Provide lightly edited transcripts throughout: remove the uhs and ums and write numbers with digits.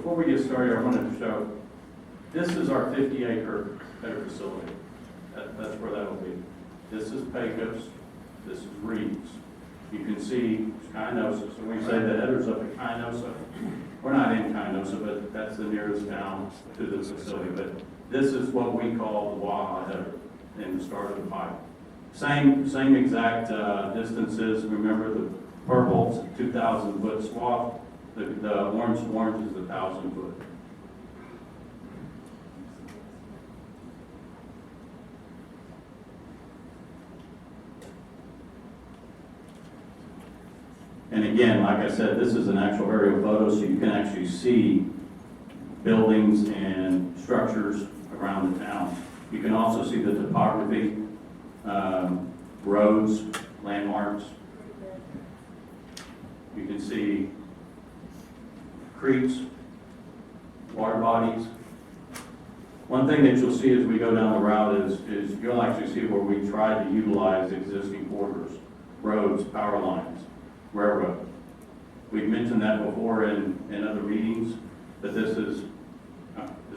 before we get started, I wanted to show, this is our 50-acre header facility. That's where that will be. This is Pecos, this is Reeves. You can see Kinosa. So when we say the header's up at Kinosa, we're not in Kinosa, but that's the nearest town to the facility. But this is what we call the Waha header in the start of the pipe. Same exact distances. Remember, the purple's a 2,000 foot swath. The orange is 1,000 foot. And again, like I said, this is an actual aerial photo, so you can actually see buildings and structures around the town. You can also see the topography, roads, landmarks. You can see creeks, water bodies. One thing that you'll see as we go down the route is you'll actually see where we try to utilize existing corridors, roads, power lines, railroad. We've mentioned that before in other meetings, but this is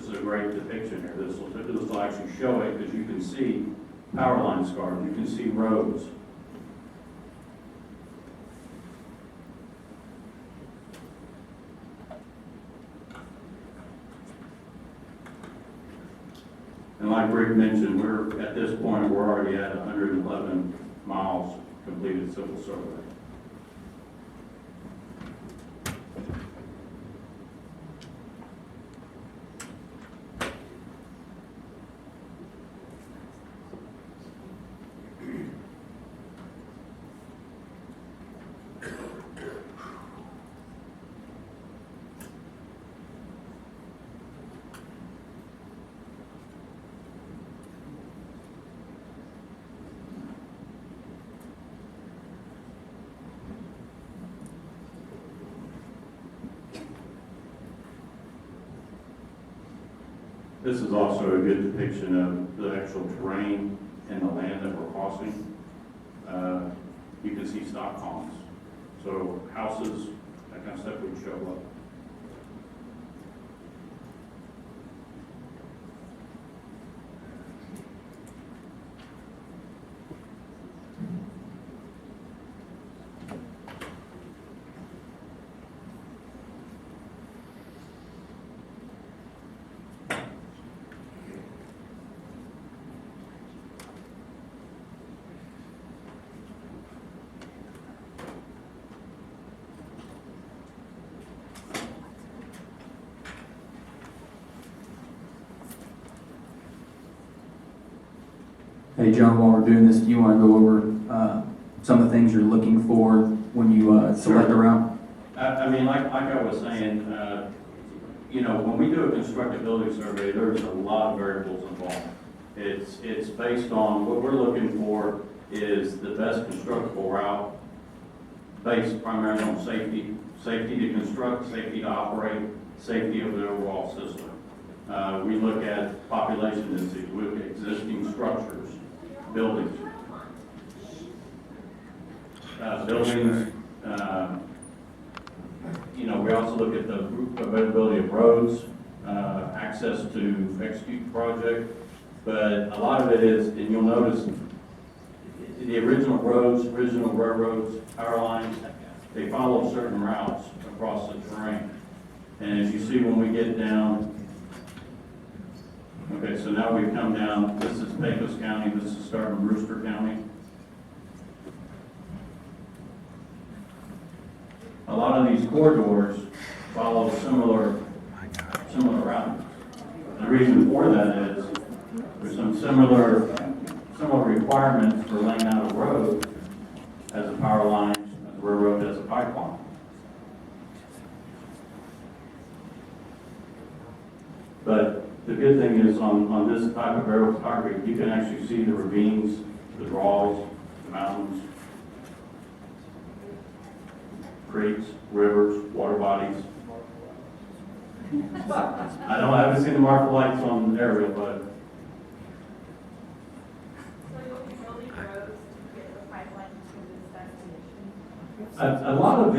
a great depiction here. This will actually show it because you can see power line scars, you can see roads. And like Rick mentioned, we're at this point, we're already at 111 miles completed civil survey. This is also a good depiction of the actual terrain and the land that we're crossing. You can see stock homes. So houses, that kind of stuff would show up. Hey John, while we're doing this, do you want to go over some of the things you're looking for when you select a route? I mean, like I was saying, you know, when we do a constructability survey, there's a lot of variables involved. It's based on what we're looking for is the best constructible route based primarily on safety to construct, safety to operate, safety of the overall system. We look at population density, we look at existing structures, buildings, you know, we also look at the availability of roads, access to execute the project, but a lot of it is, and you'll notice, the original roads, original railroads, power lines, they follow certain routes across the terrain. And as you see when we get down, okay, so now we've come down, this is Pecos County, this is starting Brewster County. A lot of these corridors follow similar routes. The reason for that is there's some similar requirements for laying out a road as a power line, as a railroad as a pipeline. But the good thing is on this type of aerial photography, you can actually see the ravines, the draws, the mountains, creeks, rivers, water bodies. I haven't seen the marker lights on the aerial, but. So you'll be building roads to get the pipeline to this destination? A lot of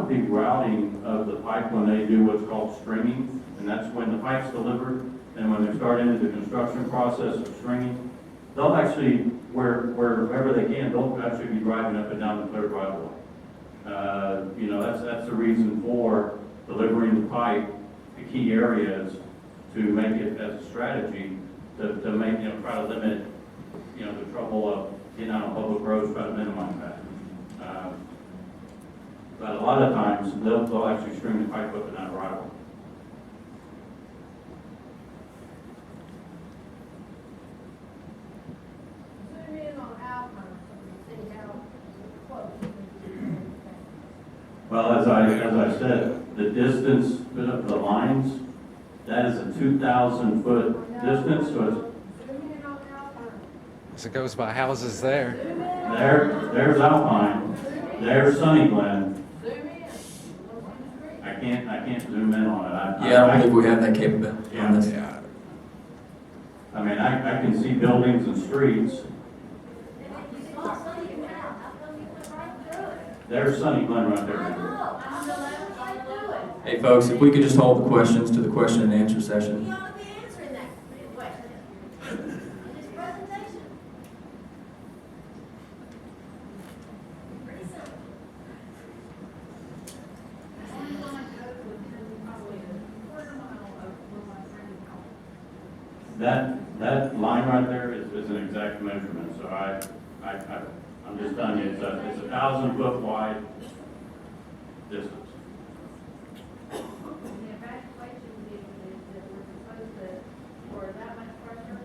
the routing of the pipe, when they do what's called stringing, and that's when the pipe's delivered, and when they start into the construction process of stringing, they'll actually, wherever they can, they'll actually be driving up and down the cleared right of way. You know, that's the reason for delivering the pipe to key areas, to make it as a strategy to make, you know, try to limit, you know, the trouble of getting out on public roads, try to minimize that. But a lot of times, they'll actually string the pipe up and down the right of way. Zoom in on Alpine, so you see how close. Well, as I said, the distance of the lines, that is a 2,000-foot distance, so it's, Zoom in on Alpine. As it goes by houses there. Zoom in on there's Alpine, there's Sunny Glen. Zoom in. Look on the screen. I can't zoom in on it. Yeah, I don't believe we have that capability on this. Yeah. I mean, I can see buildings and streets. And if you saw Sunny Glen, how come you went right through it? There's Sunny Glen right I there. know, I'm the last right through it. Hey, folks, if we could just hold the questions to the question and answer session. You ought to be answering that question in this presentation. Pretty simple. That line right there is an exact measurement, so I'm just telling you, it's a 1,000-foot wide distance. The evacuation deal is that we're supposed to, for that much pressure,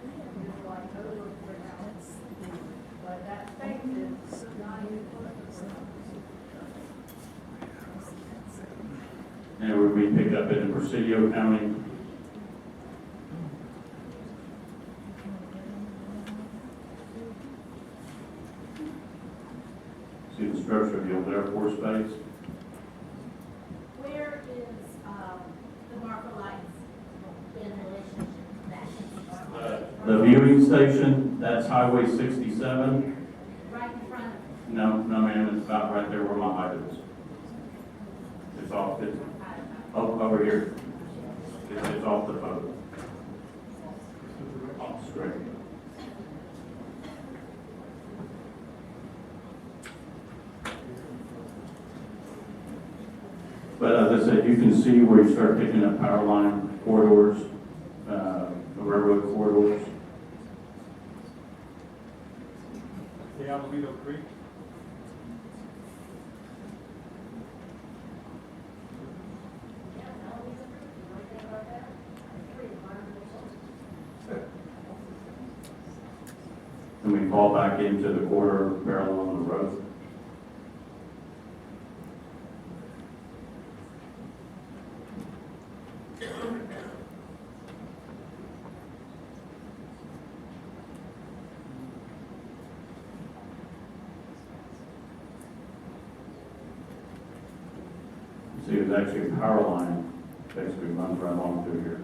just like over for balance. But that space is not even close. And we pick up in Presidio County. See the structure of the old Air Force Base? Where is the marker lights in relationship to that? The viewing station, that's Highway 67. Right in front of it? No, ma'am, it's about right there where my height is. It's off, it's over here. It's off the photo. Off straight. But as I said, you can see where you start picking up power line corridors, the railroad corridors. The Alameda Creek. Yeah, no, we don't think about that. Three, And we fall back into the corridor parallel on the road. See, there's actually a power line basically runs right along through here.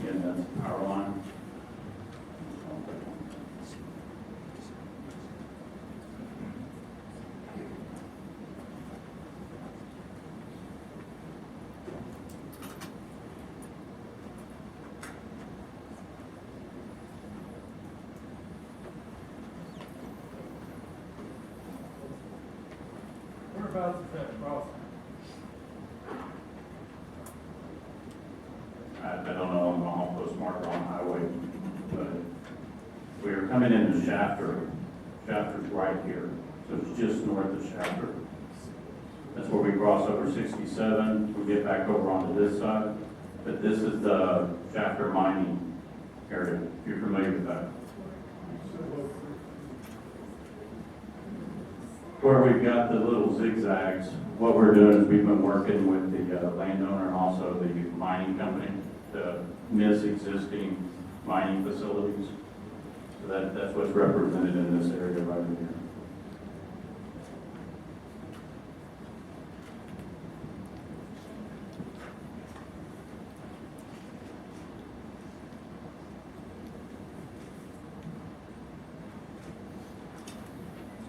And that's the power line. Whereabouts is that crossing? I don't know, I'm going to postmark on the highway, but we are coming into Shafter. Shafter's right here, so it's just north of Shafter. That's where we cross over 67, we get back over onto this side, but this is the Shafter mining area, if you're familiar with that. Where we've got the little zigzags, what we're doing is we've been working with the landowner and also the mining company to miss existing mining facilities. So that's what's represented in this area right here.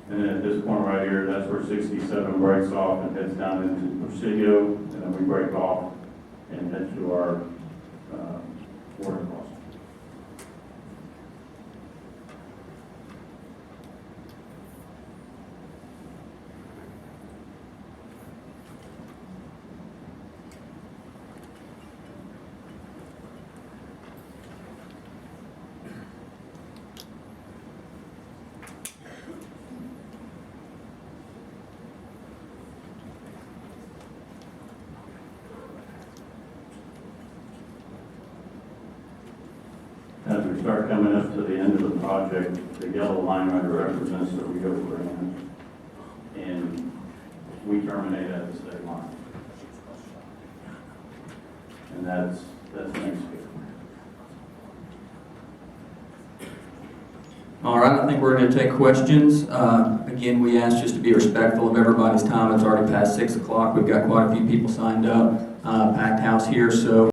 And then at this point right here, that's where 67 breaks off and heads down into Presidio, and then we break off and head to our water crossing. As we start coming up to the end of the project, the yellow line right represents the Rio Grande, and we terminate at the state line. And that's next year. All right, I think we're going to take questions. Again, we ask just to be respectful of everybody's time. It's already past 6 o'clock. We've got quite a few people signed up, packed house here, so